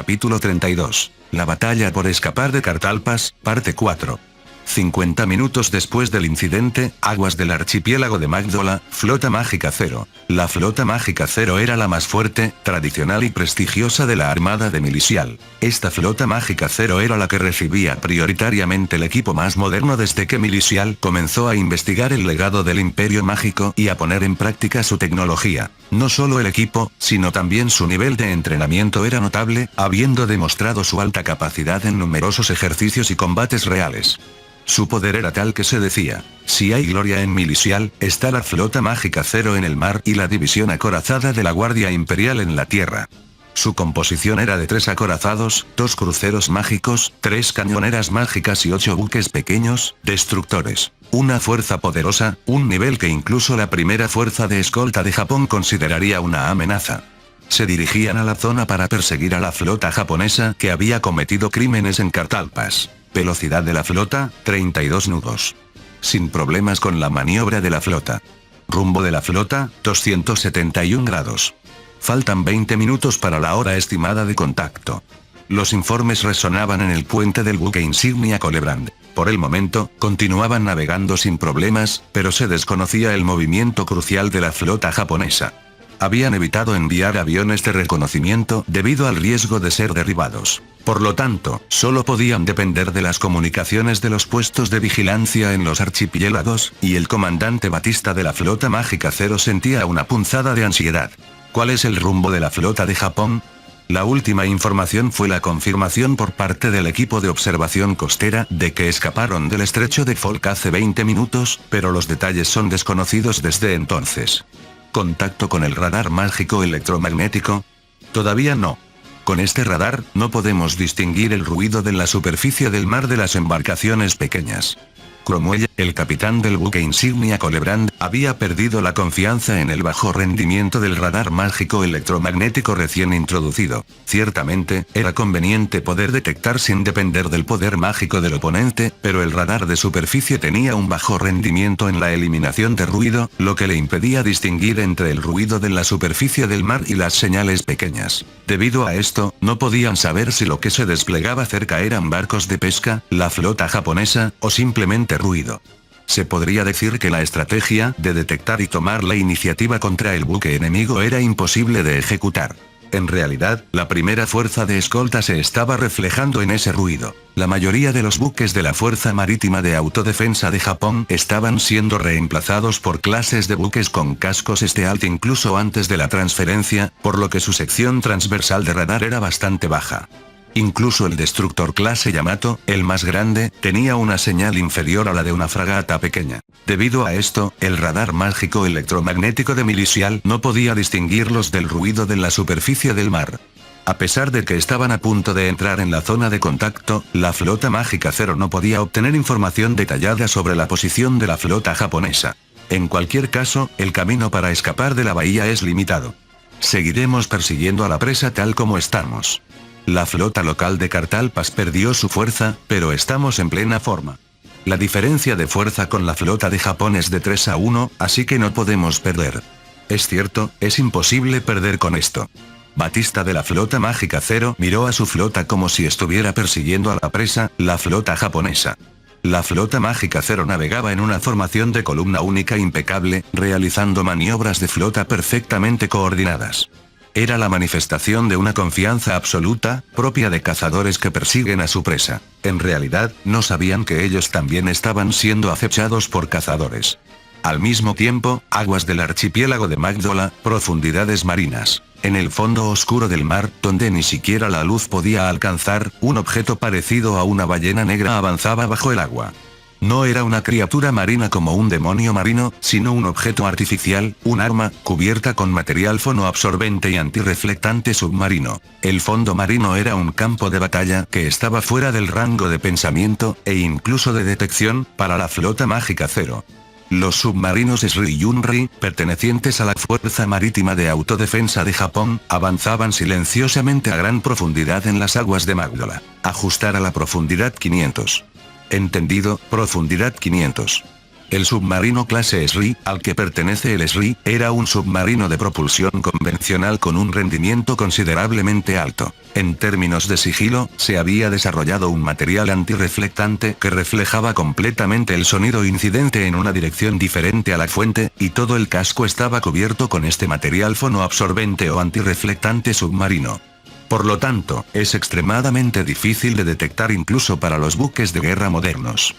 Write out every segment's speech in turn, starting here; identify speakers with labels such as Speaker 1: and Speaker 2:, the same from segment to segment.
Speaker 1: Capítulo 32. La batalla por escapar de Cartalpas, parte 4. 50 minutos después del incidente, aguas del archipiélago de Magdola, Flota Mágica Cero. La Flota Mágica Cero era la más fuerte, tradicional y prestigiosa de la Armada de Milicial. Esta Flota Mágica Cero era la que recibía prioritariamente el equipo más moderno desde que Milicial comenzó a investigar el legado del Imperio Mágico y a poner en práctica su tecnología. No solo el equipo, sino también su nivel de entrenamiento era notable, habiendo demostrado su alta capacidad en numerosos ejercicios y combates reales. Su poder era tal que se decía, si hay gloria en Milicial, está la Flota Mágica Cero en el mar y la división acorazada de la Guardia Imperial en la tierra. Su composición era de 3 acorazados, 2 cruceros mágicos, 3 cañoneras mágicas y 8 buques pequeños, destructores. Una fuerza poderosa, un nivel que incluso la primera fuerza de escolta de Japón consideraría una amenaza. Se dirigían a la zona para perseguir a la flota japonesa que había cometido crímenes en Cartalpas. Velocidad de la flota, 32 nudos. Sin problemas con la maniobra de la flota. Rumbo de la flota, 271 grados. Faltan 20 minutos para la hora estimada de contacto. Los informes resonaban en el puente del buque insignia Colebrand. Por el momento, continuaban navegando sin problemas, pero se desconocía el movimiento crucial de la flota japonesa. Habían evitado enviar aviones de reconocimiento debido al riesgo de ser derribados. Por lo tanto, solo podían depender de las comunicaciones de los puestos de vigilancia en los archipiélagos, y el comandante Batista de la Flota Mágica Cero sentía una punzada de ansiedad. ¿Cuál es el rumbo de la flota de Japón? La última información fue la confirmación por parte del equipo de observación costera de que escaparon del estrecho de Folk hace 20 minutos, pero los detalles son desconocidos desde entonces. ¿Contacto con el radar mágico electromagnético? Todavía no. Con este radar, no podemos distinguir el ruido de la superficie del mar de las embarcaciones pequeñas. Cromwell, el capitán del buque insignia Colebrand, había perdido la confianza en el bajo rendimiento del radar mágico electromagnético recién introducido. Ciertamente, era conveniente poder detectar sin depender del poder mágico del oponente, pero el radar de superficie tenía un bajo rendimiento en la eliminación de ruido, lo que le impedía distinguir entre el ruido de la superficie del mar y las señales pequeñas. Debido a esto, no podían saber si lo que se desplegaba cerca eran barcos de pesca, la flota japonesa, o simplemente ruido. Se podría decir que la estrategia de detectar y tomar la iniciativa contra el buque enemigo era imposible de ejecutar. En realidad, la primera fuerza de escolta se estaba reflejando en ese ruido. La mayoría de los buques de la Fuerza Marítima de Autodefensa de Japón estaban siendo reemplazados por clases de buques con cascos Stealth incluso antes de la transferencia, por lo que su sección transversal de radar era bastante baja. Incluso el destructor clase Yamato, el más grande, tenía una señal inferior a la de una fragata pequeña. Debido a esto, el radar mágico electromagnético de Milicial no podía distinguirlos del ruido de la superficie del mar. A pesar de que estaban a punto de entrar en la zona de contacto, la Flota Mágica Cero no podía obtener información detallada sobre la posición de la flota japonesa. En cualquier caso, el camino para escapar de la bahía es limitado. Seguiremos persiguiendo a la presa tal como estamos. La flota local de Cartalpas perdió su fuerza, pero estamos en plena forma. La diferencia de fuerza con la flota de Japón es de 3-1, así que no podemos perder. Es cierto, es imposible perder con esto. Batista de la Flota Mágica Cero miró a su flota como si estuviera persiguiendo a la presa, la flota japonesa. La Flota Mágica Cero navegaba en una formación de columna única impecable, realizando maniobras de flota perfectamente coordinadas. Era la manifestación de una confianza absoluta, propia de cazadores que persiguen a su presa. En realidad, no sabían que ellos también estaban siendo acechados por cazadores. Al mismo tiempo, aguas del archipiélago de Magdola, profundidades marinas. En el fondo oscuro del mar, donde ni siquiera la luz podía alcanzar, un objeto parecido a una ballena negra avanzaba bajo el agua. No era una criatura marina como un demonio marino, sino un objeto artificial, un arma, cubierta con material fonoabsorbente y antirreflectante submarino. El fondo marino era un campo de batalla que estaba fuera del rango de pensamiento, e incluso de detección, para la Flota Mágica Cero. Los submarinos Sri Yunri, pertenecientes a la Fuerza Marítima de Autodefensa de Japón, avanzaban silenciosamente a gran profundidad en las aguas de Magdola. Ajustar a la profundidad 500. Entendido, profundidad 500. El submarino clase Sri, al que pertenece el Sri, era un submarino de propulsión convencional con un rendimiento considerablemente alto. En términos de sigilo, se había desarrollado un material antirreflectante que reflejaba completamente el sonido incidente en una dirección diferente a la fuente, y todo el casco estaba cubierto con este material fonoabsorbente o antirreflectante submarino. Por lo tanto, es extremadamente difícil de detectar incluso para los buques de guerra modernos.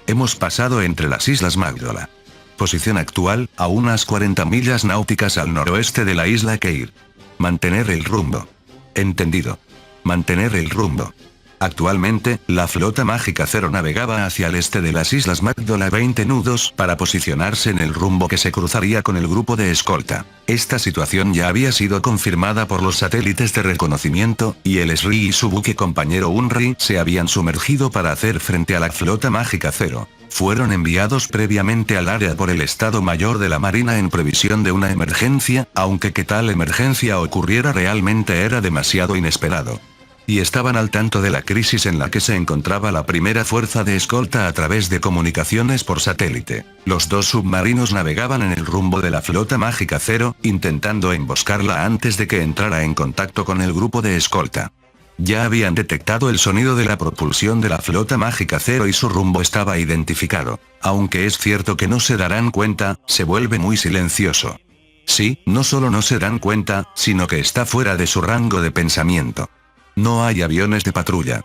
Speaker 1: Hemos pasado entre las Islas Magdala. Posición actual, a unas 40 millas náuticas al noroeste de la isla Keir. Mantener el rumbo. Entendido. Mantener el rumbo. Actualmente, la flota Mágica Cero navegaba hacia el este de las Islas Magdala 20 nudos para posicionarse en el rumbo que se cruzaría con el grupo de escolta. Esta situación ya había sido confirmada por los satélites de reconocimiento, y el Esri y su buque compañero Unri se habían sumergido para hacer frente a la flota Mágica Cero. Fueron enviados previamente al área por el Estado Mayor de la Marina en previsión de una emergencia, aunque que tal emergencia ocurriera realmente era demasiado inesperado. Y estaban al tanto de la crisis en la que se encontraba la primera fuerza de escolta a través de comunicaciones por satélite. Los dos submarinos navegaban en el rumbo de la flota Mágica Cero, intentando emboscarla antes de que entrara en contacto con el grupo de escolta. Ya habían detectado el sonido de la propulsión de la flota Mágica Cero y su rumbo estaba identificado. Aunque es cierto que no se darán cuenta, se vuelve muy silencioso. Sí, no solo no se dan cuenta, sino que está fuera de su rango de pensamiento. No hay aviones de patrulla.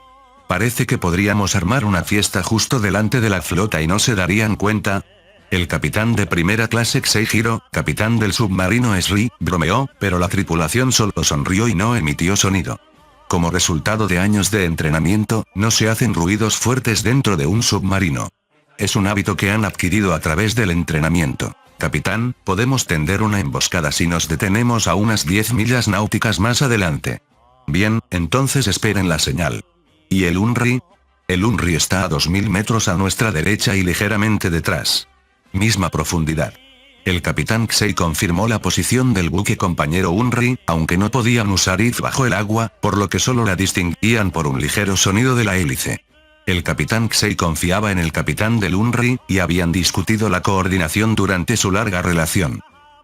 Speaker 1: Parece que podríamos armar una fiesta justo delante de la flota y no se darían cuenta. El capitán de primera clase Seijiro, capitán del submarino Esri, bromeó, pero la tripulación solo sonrió y no emitió sonido. Como resultado de años de entrenamiento, no se hacen ruidos fuertes dentro de un submarino. Es un hábito que han adquirido a través del entrenamiento. Capitán, podemos tender una emboscada si nos detenemos a unas 10 millas náuticas más adelante. Bien, entonces esperen la señal. ¿Y el Unri? El Unri está a 2000 metros a nuestra derecha y ligeramente detrás. Misma profundidad. El capitán Xei confirmó la posición del buque compañero Unri, aunque no podían usar IT bajo el agua, por lo que solo la distinguían por un ligero sonido de la hélice. El capitán Xei confiaba en el capitán del Unri, y habían discutido la coordinación durante su larga relación.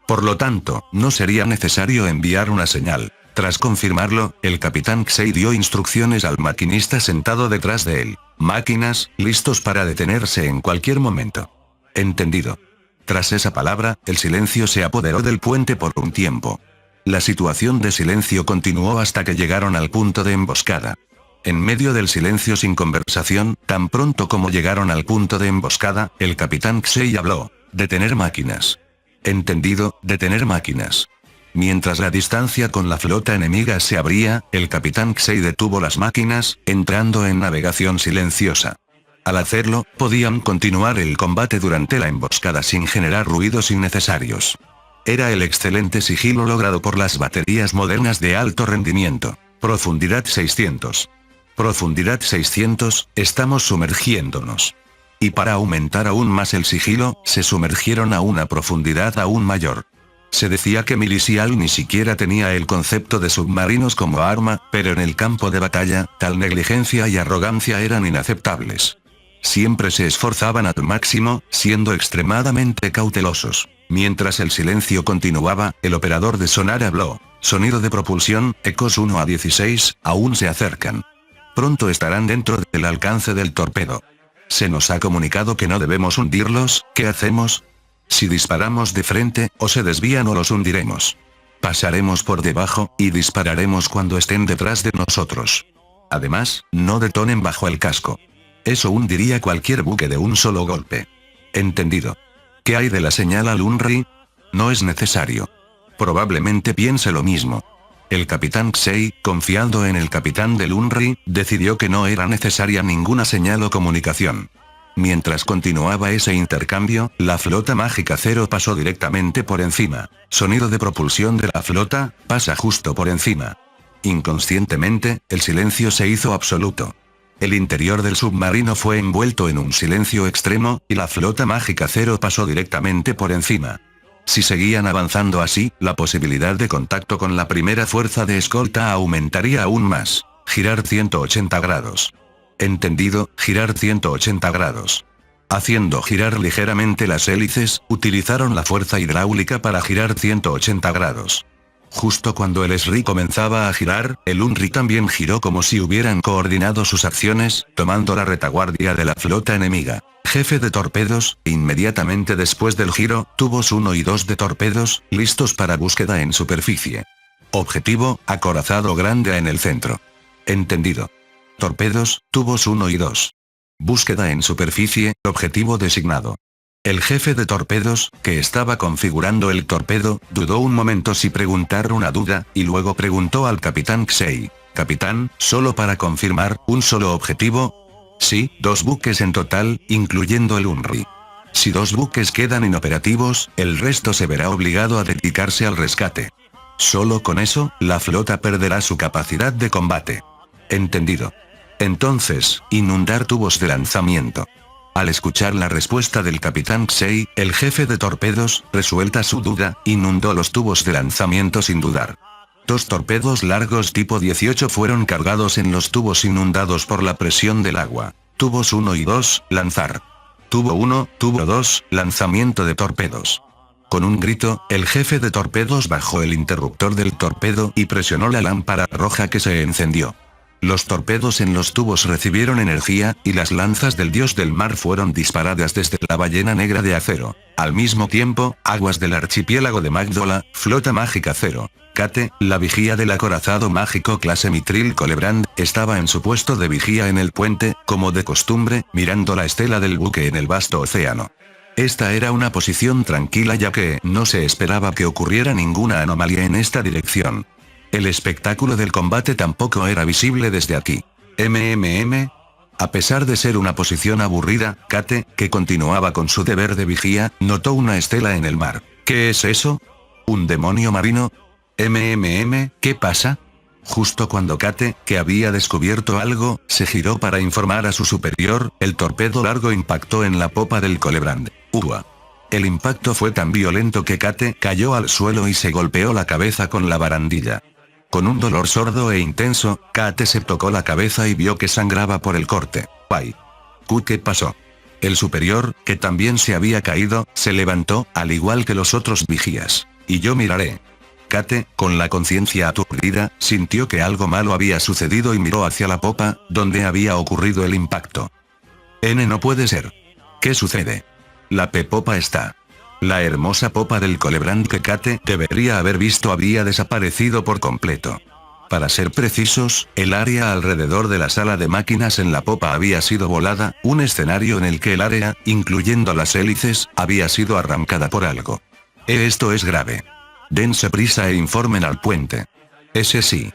Speaker 1: Por lo tanto, no sería necesario enviar una señal. Tras confirmarlo, el capitán Xei dio instrucciones al maquinista sentado detrás de él. Máquinas, listos para detenerse en cualquier momento. Entendido. Tras esa palabra, el silencio se apoderó del puente por un tiempo. La situación de silencio continuó hasta que llegaron al punto de emboscada. En medio del silencio sin conversación, tan pronto como llegaron al punto de emboscada, el capitán Xei habló. Detener máquinas. Entendido, detener máquinas. Mientras la distancia con la flota enemiga se abría, el capitán Xei detuvo las máquinas, entrando en navegación silenciosa. Al hacerlo, podían continuar el combate durante la emboscada sin generar ruidos innecesarios. Era el excelente sigilo logrado por las baterías modernas de alto rendimiento. Profundidad 600. Profundidad 600, estamos sumergiéndonos. Y para aumentar aún más el sigilo, se sumergieron a una profundidad aún mayor. Se decía que Milicial ni siquiera tenía el concepto de submarinos como arma, pero en el campo de batalla, tal negligencia y arrogancia eran inaceptables. Siempre se esforzaban al máximo, siendo extremadamente cautelosos. Mientras el silencio continuaba, el operador de sonar habló. Sonido de propulsión, ecos 1 a 16, aún se acercan. Pronto estarán dentro del alcance del torpedo. Se nos ha comunicado que no debemos hundirlos, ¿qué hacemos? Si disparamos de frente, o se desvían o los hundiremos. Pasaremos por debajo, y dispararemos cuando estén detrás de nosotros. Además, no detonen bajo el casco. Eso hundiría cualquier buque de un solo golpe. Entendido. ¿Qué hay de la señal al Unri? No es necesario. Probablemente piense lo mismo. El capitán Xei, confiando en el capitán del Unri, decidió que no era necesaria ninguna señal o comunicación. Mientras continuaba ese intercambio, la flota Mágica Cero pasó directamente por encima. Sonido de propulsión de la flota, pasa justo por encima. Inconscientemente, el silencio se hizo absoluto. El interior del submarino fue envuelto en un silencio extremo, y la flota Mágica Cero pasó directamente por encima. Si seguían avanzando así, la posibilidad de contacto con la primera fuerza de escolta aumentaría aún más. Girar 180 grados. Entendido, girar 180 grados. Haciendo girar ligeramente las hélices, utilizaron la fuerza hidráulica para girar 180 grados. Justo cuando el SRI comenzaba a girar, el UNRI también giró como si hubieran coordinado sus acciones, tomando la retaguardia de la flota enemiga. Jefe de torpedos, inmediatamente después del giro, tubos 1 y 2 de torpedos, listos para búsqueda en superficie. Objetivo, acorazado grande en el centro. Entendido. Torpedos, tubos 1 y 2. Búsqueda en superficie, objetivo designado. El jefe de torpedos, que estaba configurando el torpedo, dudó un momento si preguntar una duda, y luego preguntó al capitán Xei. Capitán, solo para confirmar, ¿un solo objetivo? Sí, 2 buques en total, incluyendo el UNRI. Si 2 buques quedan inoperativos, el resto se verá obligado a dedicarse al rescate. Solo con eso, la flota perderá su capacidad de combate. Entendido. Entonces, inundar tubos de lanzamiento. Al escuchar la respuesta del capitán Xei, el jefe de torpedos, resuelta su duda, inundó los tubos de lanzamiento sin dudar. 2 torpedos largos tipo 18 fueron cargados en los tubos inundados por la presión del agua. Tubos 1 y 2, lanzar. Tubo 1, tubo 2, lanzamiento de torpedos. Con un grito, el jefe de torpedos bajó el interruptor del torpedo y presionó la lámpara roja que se encendió. Los torpedos en los tubos recibieron energía, y las lanzas del dios del mar fueron disparadas desde la ballena negra de acero. Al mismo tiempo, aguas del archipiélago de Magdola, flota mágica 0. Kate, la vigía del acorazado mágico clase Mitril Colebrand, estaba en su puesto de vigía en el puente, como de costumbre, mirando la estela del buque en el vasto océano. Esta era una posición tranquila ya que no se esperaba que ocurriera ninguna anomalía en esta dirección. El espectáculo del combate tampoco era visible desde aquí. A pesar de ser una posición aburrida, Kate, que continuaba con su deber de vigía, notó una estela en el mar. ¿Qué es eso? ¿Un demonio marino? ¿Qué pasa? Justo cuando Kate, que había descubierto algo, se giró para informar a su superior, el torpedo largo impactó en la popa del Colebrand. ¡Ua! El impacto fue tan violento que Kate cayó al suelo y se golpeó la cabeza con la barandilla. Con un dolor sordo e intenso, Kate se tocó la cabeza y vio que sangraba por el corte. ¡Ay! ¿Qué pasó? El superior, que también se había caído, se levantó, al igual que los otros vigías. Y yo miraré. Kate, con la conciencia aturdida, sintió que algo malo había sucedido y miró hacia la popa, donde había ocurrido el impacto. No puede ser. ¿Qué sucede? La popa está. La hermosa popa del Colebrand que Kate debería haber visto había desaparecido por completo. Para ser precisos, el área alrededor de la sala de máquinas en la popa había sido volada, un escenario en el que el área, incluyendo las hélices, había sido arrancada por algo. Esto es grave. Dense prisa e informen al puente. Ese sí.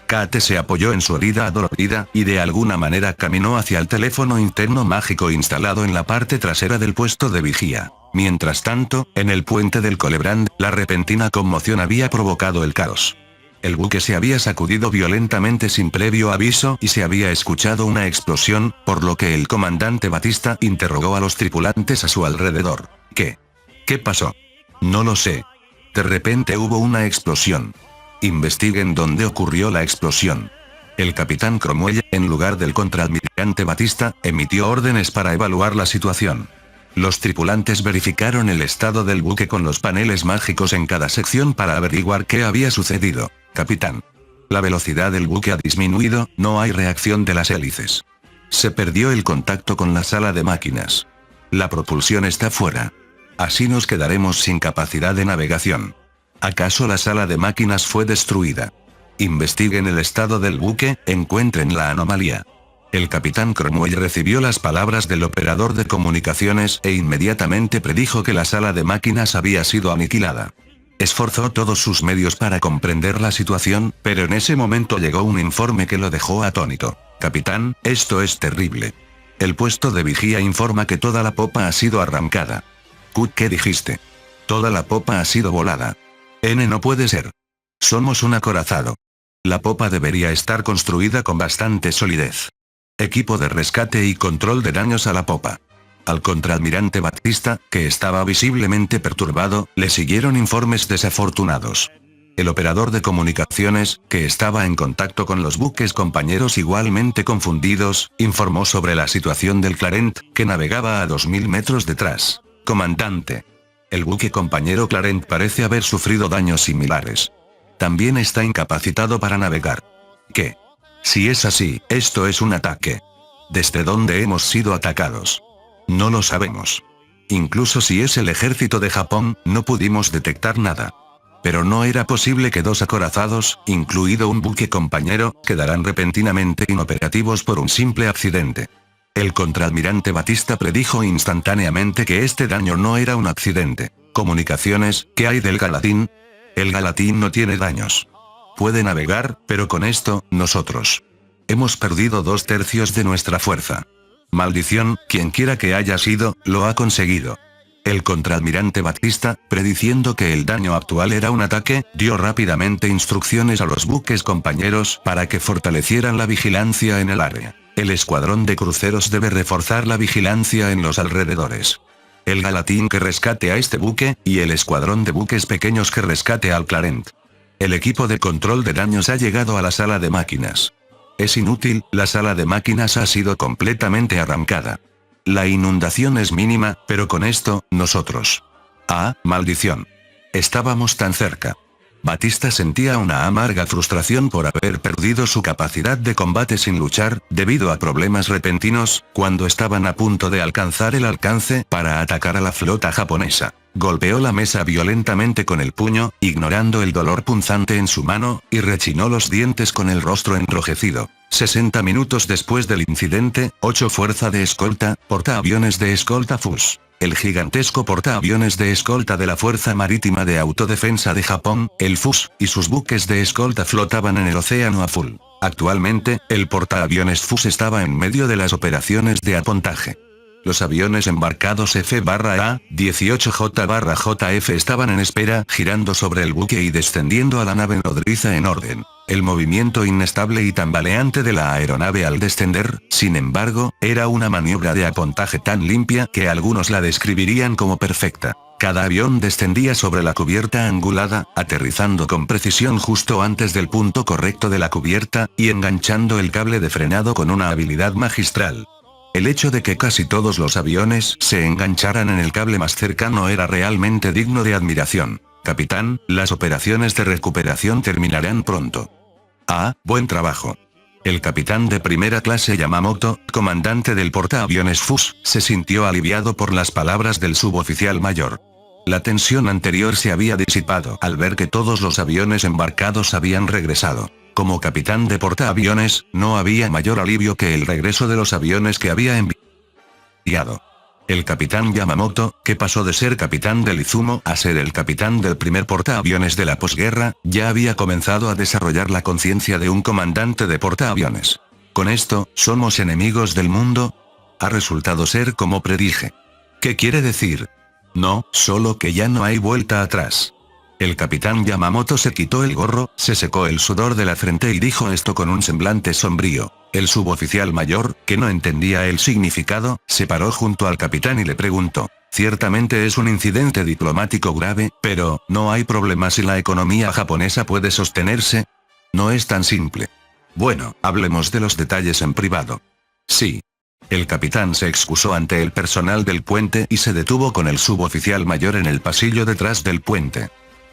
Speaker 1: Kate se apoyó en su herida adolorida, y de alguna manera caminó hacia el teléfono interno mágico instalado en la parte trasera del puesto de vigía. Mientras tanto, en el puente del Colebrand, la repentina conmoción había provocado el caos. El buque se había sacudido violentamente sin previo aviso y se había escuchado una explosión, por lo que el comandante Batista interrogó a los tripulantes a su alrededor. ¿Qué? ¿Qué pasó? No lo sé. De repente hubo una explosión. Investiguen dónde ocurrió la explosión. El capitán Cromwell, en lugar del contraalmirante Batista, emitió órdenes para evaluar la situación. Los tripulantes verificaron el estado del buque con los paneles mágicos en cada sección para averiguar qué había sucedido. Capitán. La velocidad del buque ha disminuido, no hay reacción de las hélices. Se perdió el contacto con la sala de máquinas. La propulsión está fuera. Así nos quedaremos sin capacidad de navegación. ¿Acaso la sala de máquinas fue destruida? Investiguen el estado del buque, encuentren la anomalía. El capitán Cromwell recibió las palabras del operador de comunicaciones e inmediatamente predijo que la sala de máquinas había sido aniquilada. Esforzó todos sus medios para comprender la situación, pero en ese momento llegó un informe que lo dejó atónito. Capitán, esto es terrible. El puesto de vigía informa que toda la popa ha sido arrancada. ¿Qué dijiste? Toda la popa ha sido volada. No puede ser. Somos un acorazado. La popa debería estar construida con bastante solidez. Equipo de rescate y control de daños a la popa. Al contraalmirante Batista, que estaba visiblemente perturbado, le siguieron informes desafortunados. El operador de comunicaciones, que estaba en contacto con los buques compañeros igualmente confundidos, informó sobre la situación del Clarent, que navegaba a 2000 metros detrás. Comandante. El buque compañero Clarent parece haber sufrido daños similares. También está incapacitado para navegar. ¿Qué? Si es así, esto es un ataque. ¿Desde dónde hemos sido atacados? No lo sabemos. Incluso si es el ejército de Japón, no pudimos detectar nada. Pero no era posible que dos acorazados, incluido un buque compañero, quedaran repentinamente inoperativos por un simple accidente. El contraalmirante Batista predijo instantáneamente que este daño no era un accidente. Comunicaciones, ¿qué hay del Galatín? El Galatín no tiene daños. Puede navegar, pero con esto, nosotros hemos perdido 2/3 de nuestra fuerza. Maldición, quienquiera que haya sido, lo ha conseguido. El contraalmirante Batista, prediciendo que el daño actual era un ataque, dio rápidamente instrucciones a los buques compañeros para que fortalecieran la vigilancia en el área. El escuadrón de cruceros debe reforzar la vigilancia en los alrededores. El Galatín que rescate a este buque, y el escuadrón de buques pequeños que rescate al Clarent. El equipo de control de daños ha llegado a la sala de máquinas. Es inútil, la sala de máquinas ha sido completamente arrancada. La inundación es mínima, pero con esto, nosotros. ¡Ah, maldición! Estábamos tan cerca. Batista sentía una amarga frustración por haber perdido su capacidad de combate sin luchar, debido a problemas repentinos, cuando estaban a punto de alcanzar el alcance para atacar a la flota japonesa. Golpeó la mesa violentamente con el puño, ignorando el dolor punzante en su mano, y rechinó los dientes con el rostro enrojecido. 60 minutos después del incidente, 8 Fuerza de Escolta, portaaviones de escolta FUS. El gigantesco portaaviones de escolta de la Fuerza Marítima de Autodefensa de Japón, el FUS, y sus buques de escolta flotaban en el océano azul. Actualmente, el portaaviones FUS estaba en medio de las operaciones de apontaje. Los aviones embarcados F-A-18J-JF estaban en espera, girando sobre el buque y descendiendo a la nave nodriza en orden. El movimiento inestable y tambaleante de la aeronave al descender, sin embargo, era una maniobra de apontaje tan limpia que algunos la describirían como perfecta. Cada avión descendía sobre la cubierta angulada, aterrizando con precisión justo antes del punto correcto de la cubierta, y enganchando el cable de frenado con una habilidad magistral. El hecho de que casi todos los aviones se engancharan en el cable más cercano era realmente digno de admiración. Capitán, las operaciones de recuperación terminarán pronto. Ah, buen trabajo. El capitán de primera clase Yamamoto, comandante del portaaviones FUS, se sintió aliviado por las palabras del suboficial mayor. La tensión anterior se había disipado al ver que todos los aviones embarcados habían regresado. Como capitán de portaaviones, no había mayor alivio que el regreso de los aviones que había enviado. El capitán Yamamoto, que pasó de ser capitán del Izumo a ser el capitán del primer portaaviones de la posguerra, ya había comenzado a desarrollar la conciencia de un comandante de portaaviones. Con esto, ¿somos enemigos del mundo? Ha resultado ser como predije. ¿Qué quiere decir? No, solo que ya no hay vuelta atrás. El capitán Yamamoto se quitó el gorro, se secó el sudor de la frente y dijo esto con un semblante sombrío. El suboficial mayor, que no entendía el significado, se paró junto al capitán y le preguntó. Ciertamente es un incidente diplomático grave, pero, ¿no hay problema si la economía japonesa puede sostenerse? No es tan simple. Bueno, hablemos de los detalles en privado. Sí. El capitán se excusó ante el personal del puente y se detuvo con el suboficial mayor en el pasillo detrás del puente.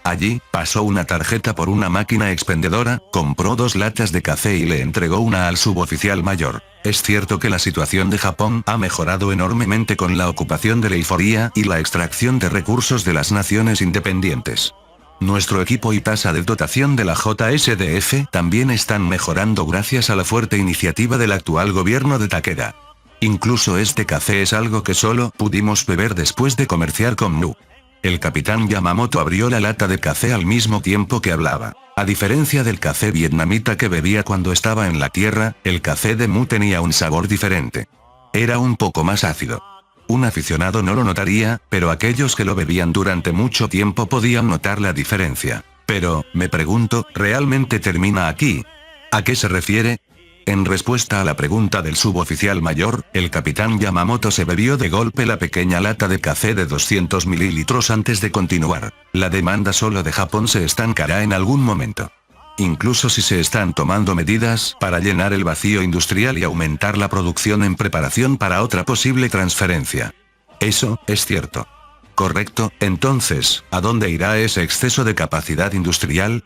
Speaker 1: Allí, pasó una tarjeta por una máquina expendedora, compró 2 latas de café y le entregó una al suboficial mayor. Es cierto que la situación de Japón ha mejorado enormemente con la ocupación de Leiforia y la extracción de recursos de las naciones independientes. Nuestro equipo y tasa de dotación de la JSDF también están mejorando gracias a la fuerte iniciativa del actual gobierno de Takeda. Incluso este café es algo que solo pudimos beber después de comerciar con Mu. El capitán Yamamoto abrió la lata de café al mismo tiempo que hablaba. A diferencia del café vietnamita que bebía cuando estaba en la tierra, el café de Mu tenía un sabor diferente. Era un poco más ácido. Un aficionado no lo notaría, pero aquellos que lo bebían durante mucho tiempo podían notar la diferencia. Pero, me pregunto, ¿realmente termina aquí? ¿A qué se refiere? En respuesta a la pregunta del suboficial mayor, el capitán Yamamoto se bebió de golpe la pequeña lata de café de 200 mililitros antes de continuar. La demanda solo de Japón se estancará en algún momento. Incluso si se están tomando medidas para llenar el vacío industrial y aumentar la producción en preparación para otra posible transferencia. Eso, es cierto. Correcto, entonces, ¿a dónde irá ese exceso de capacidad industrial?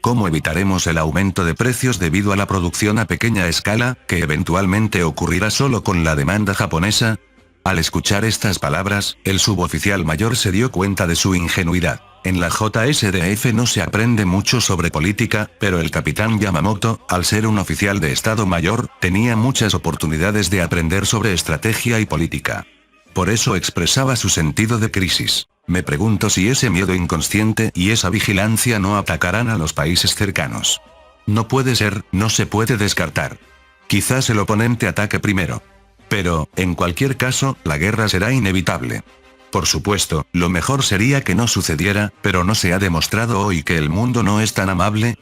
Speaker 1: ¿Cómo evitaremos el aumento de precios debido a la producción a pequeña escala, que eventualmente ocurrirá solo con la demanda japonesa? Al escuchar estas palabras, el suboficial mayor se dio cuenta de su ingenuidad. En la JSDF no se aprende mucho sobre política, pero el capitán Yamamoto, al ser un oficial de Estado Mayor, tenía muchas oportunidades de aprender sobre estrategia y política. Por eso expresaba su sentido de crisis. Me pregunto si ese miedo inconsciente y esa vigilancia no atacarán a los países cercanos. No puede ser, no se puede descartar. Quizás el oponente ataque primero. Pero, en cualquier caso, la guerra será inevitable. Por supuesto, lo mejor sería que no sucediera, pero no se ha demostrado hoy que el mundo no es tan amable.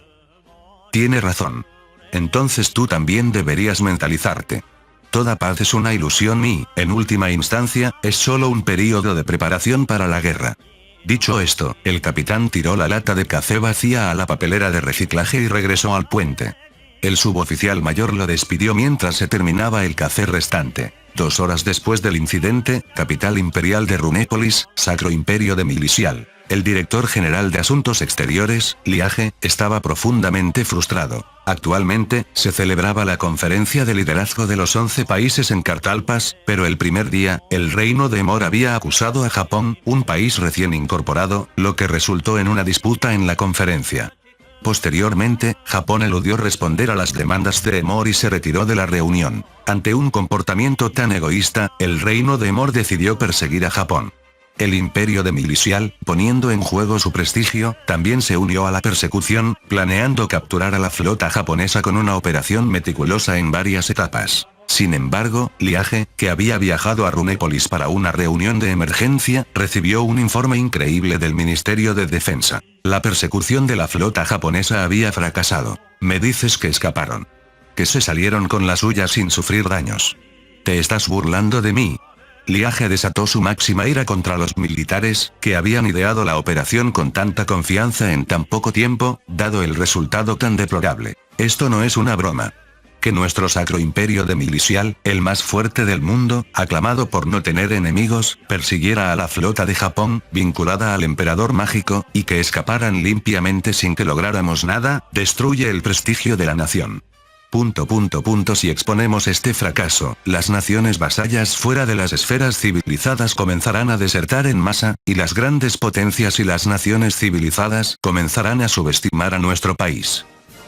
Speaker 1: Tiene razón. Entonces tú también deberías mentalizarte. Toda paz es una ilusión y, en última instancia, es solo un período de preparación para la guerra. Dicho esto, el capitán tiró la lata de café vacía a la papelera de reciclaje y regresó al puente. El suboficial mayor lo despidió mientras se terminaba el café restante. 2 horas después del incidente, capital imperial de Runépolis, Sacro Imperio de Milicial. El director general de Asuntos Exteriores, Liage, estaba profundamente frustrado. Actualmente, se celebraba la conferencia de liderazgo de los 11 países en Cartalpas, pero el primer día, el reino de Emor había acusado a Japón, un país recién incorporado, lo que resultó en una disputa en la conferencia. Posteriormente, Japón eludió responder a las demandas de Emor y se retiró de la reunión. Ante un comportamiento tan egoísta, el reino de Emor decidió perseguir a Japón. El imperio de Milicial, poniendo en juego su prestigio, también se unió a la persecución, planeando capturar a la flota japonesa con una operación meticulosa en varias etapas. Sin embargo, Liage, que había viajado a Runépolis para una reunión de emergencia, recibió un informe increíble del Ministerio de Defensa. La persecución de la flota japonesa había fracasado. Me dices que escaparon. Que se salieron con la suya sin sufrir daños. ¿Te estás burlando de mí? Liage desató su máxima ira contra los militares, que habían ideado la operación con tanta confianza en tan poco tiempo, dado el resultado tan deplorable. Esto no es una broma. Que nuestro Sacro Imperio de Milicial, el más fuerte del mundo, aclamado por no tener enemigos, persiguiera a la flota de Japón, vinculada al emperador mágico, y que escaparan limpiamente sin que lográramos nada, destruye el prestigio de la nación. Si exponemos este fracaso, las naciones vasallas fuera de las esferas civilizadas comenzarán a desertar en masa, y las grandes potencias y las naciones civilizadas comenzarán a subestimar a nuestro país.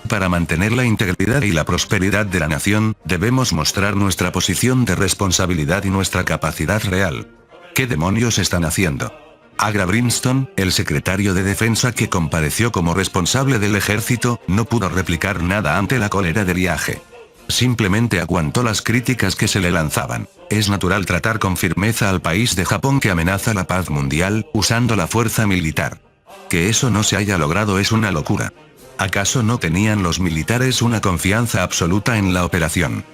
Speaker 1: Para mantener la integridad y la prosperidad de la nación, debemos mostrar nuestra posición de responsabilidad y nuestra capacidad real. ¿Qué demonios están haciendo? Agra Brimstone, el secretario de Defensa que compareció como responsable del ejército, no pudo replicar nada ante la cólera de Liage. Simplemente aguantó las críticas que se le lanzaban. Es natural tratar con firmeza al país de Japón que amenaza la paz mundial, usando la fuerza militar. Que eso no se haya logrado es una locura. ¿Acaso no tenían los militares una confianza absoluta en la operación?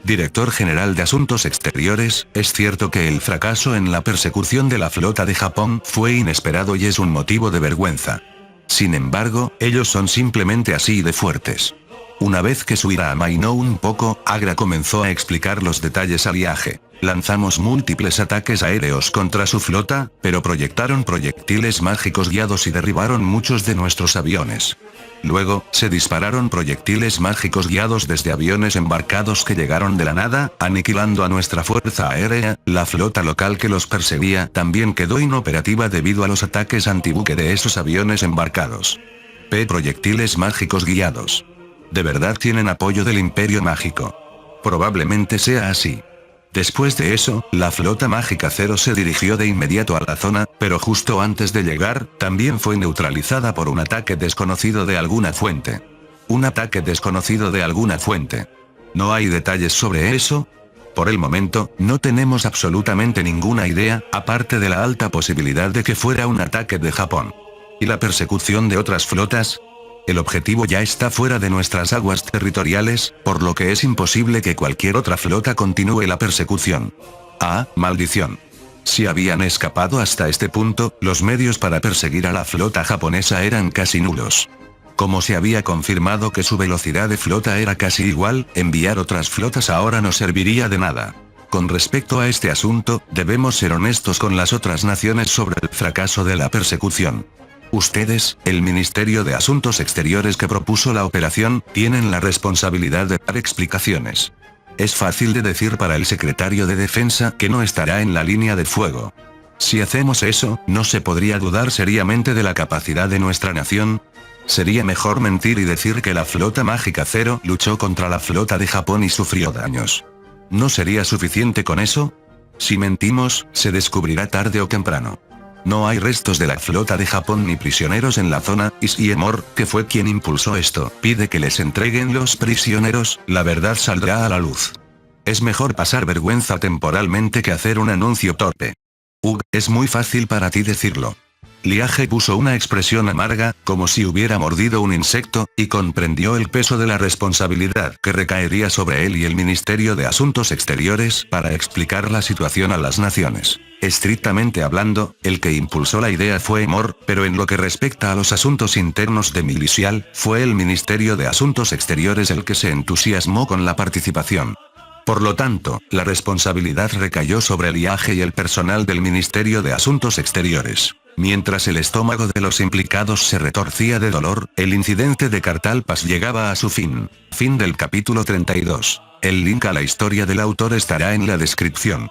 Speaker 1: Director General de Asuntos Exteriores, es cierto que el fracaso en la persecución de la flota de Japón fue inesperado y es un motivo de vergüenza. Sin embargo, ellos son simplemente así de fuertes. Una vez que su ira amainó un poco, Agra comenzó a explicar los detalles a Liage. Lanzamos múltiples ataques aéreos contra su flota, pero proyectaron proyectiles mágicos guiados y derribaron muchos de nuestros aviones. Luego, se dispararon proyectiles mágicos guiados desde aviones embarcados que llegaron de la nada, aniquilando a nuestra fuerza aérea. La flota local que los perseguía también quedó inoperativa debido a los ataques antibuque de esos aviones embarcados. Proyectiles mágicos guiados. ¿De verdad tienen apoyo del Imperio Mágico? Probablemente sea así. Después de eso, la flota mágica Zero se dirigió de inmediato a la zona, pero justo antes de llegar, también fue neutralizada por un ataque desconocido de alguna fuente. Un ataque desconocido de alguna fuente. ¿No hay detalles sobre eso? Por el momento, no tenemos absolutamente ninguna idea, aparte de la alta posibilidad de que fuera un ataque de Japón. ¿Y la persecución de otras flotas? El objetivo ya está fuera de nuestras aguas territoriales, por lo que es imposible que cualquier otra flota continúe la persecución. ¡Ah, maldición! Si habían escapado hasta este punto, los medios para perseguir a la flota japonesa eran casi nulos. Como se había confirmado que su velocidad de flota era casi igual, enviar otras flotas ahora no serviría de nada. Con respecto a este asunto, debemos ser honestos con las otras naciones sobre el fracaso de la persecución. Ustedes, el Ministerio de Asuntos Exteriores que propuso la operación, tienen la responsabilidad de dar explicaciones. Es fácil de decir para el secretario de Defensa que no estará en la línea de fuego. Si hacemos eso, no se podría dudar seriamente de la capacidad de nuestra nación. Sería mejor mentir y decir que la flota mágica Zero luchó contra la flota de Japón y sufrió daños. ¿No sería suficiente con eso? Si mentimos, se descubrirá tarde o temprano. No hay restos de la flota de Japón ni prisioneros en la zona, y si Emor, que fue quien impulsó esto, pide que les entreguen los prisioneros, la verdad saldrá a la luz. Es mejor pasar vergüenza temporalmente que hacer un anuncio torpe. Es muy fácil para ti decirlo. Liage puso una expresión amarga, como si hubiera mordido un insecto, y comprendió el peso de la responsabilidad que recaería sobre él y el Ministerio de Asuntos Exteriores para explicar la situación a las naciones. Estrictamente hablando, el que impulsó la idea fue Emor, pero en lo que respecta a los asuntos internos de Milisial, fue el Ministerio de Asuntos Exteriores el que se entusiasmó con la participación. Por lo tanto, la responsabilidad recayó sobre Liage y el personal del Ministerio de Asuntos Exteriores. Mientras el estómago de los implicados se retorcía de dolor, el incidente de Cartalpas llegaba a su fin. Fin del capítulo 32. El link a la historia del autor estará en la descripción.